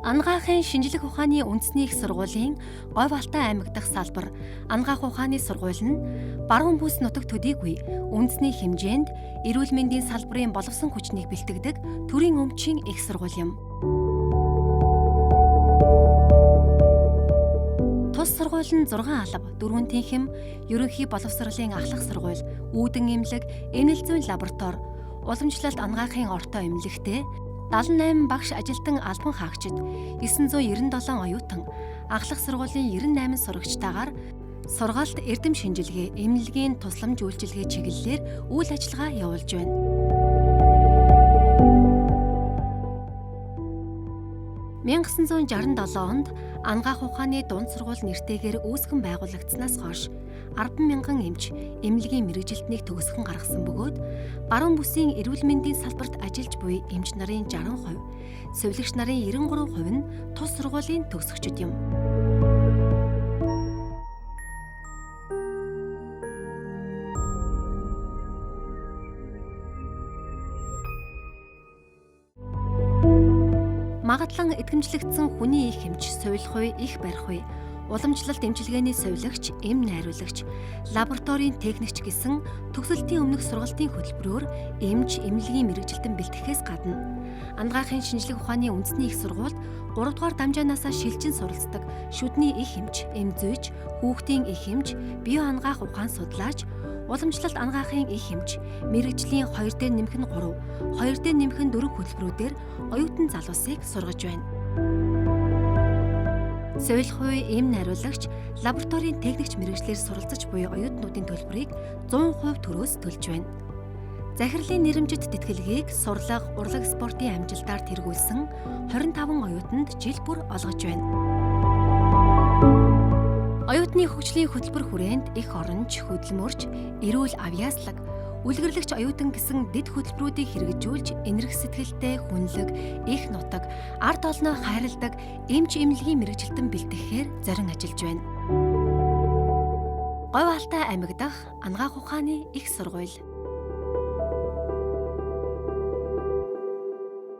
Ангаахын шинжлэх ухааны үндэсний их сургуулийн Говь Алтай аймаг дахь салбар Ангаах ухааны сургууль нь баруун бүс нутаг төдийгүй үндэсний хэмжээнд эрүүл мэндийн салбарын боловсон хүчнийг бэлтгэдэг төрийн өмчийн их сургууль юм. Тус сургууль нь 6 алба, 4 тэнхэм, ерөнхий боловсролын ахлах сургууль, үүдэн эмнэлэг, эмнэлэг зүйн лаборатори, уламжлалт ангаахын ортой эмнэлэгтэй 78 багш ажилтан албан хаагчид, 997 оюутан, ахлах сургуулийн 98 сурагчтайгаар сургаалт эрдэм шинжилгээ, эмнэлгийн тусламж үйлчилгээ чиглэлээр үйл ажиллагаа явуулж байна. (1967 онд Ангаах ухааны дунд сургууль нэртэйгээр үүсгэн байгуулагдсанаас хойш 10,000 эмч эмнэлгийн мэргэжилтнийг төгсгөн гаргасан бөгөөд баруун бүсийн эрүүл мэндийн салбарт ажиллаж буй эмч нарын 60%, сувилагч нарын 93% нь тус сургуулийн төгсөгчид юм. Магадлан эдгэмжлэгдсэн хүний их эмч, сувилах үе, их барих үе, уламжлалт эмчилгээний сувилагч, эм найруулагч, лабораторийн техникч гэсэн төгсөлтийн өмнөх сургалтын хөтөлбөрөөр эмч, эмнэлгийн мэргэжилтэн бэлтгэхээс гадна Ангаахын шинжлэх ухааны үндэсний их сургуульд 3 дугаар дамжаанаасаа шилжин суралцдаг шүдний их эмч, эм зүйч, хүүхдийн их эмч, био ангаах ухаан судлаач, уламжлалт ангаахын их эмч, мэргэжлийн 2 дээр нэмэх нь 3, 2 дээр нэмэх нь 4 хөтөлбөрүүдээр оюутан залуусыг сургаж байна. Сувилах үе, эм найруулагч, лабораторийн техникч мэргэжлэр суралцаж буй оюутнуудын төлбөрийг 100% төрөөс төлж байна. Захирлын нэрэмжит тэтгэлгийг сурлага, урлаг спортын амжилтаар тэргүүлсэн 25 оюутанд жил бүр олгож байна. Оюутны хөгжлийн хөтөлбөр хүрээнд их оронч, хөдөлмөрч, эрүүл авьяаслаг, үлгэрлэгч оюутан гэсэн дэд хөтөлбөрүүдийг хэрэгжүүлж энэрх сэтгэлтэй, хүнлэг, их нутаг, ард олноо хайрладаг эмч эмнэлгийн мэргэжилтэн бэлтгэхээр зорин ажиллаж байна. Говь Алтай аймаг дахь Ангаах ухааны их сургууль.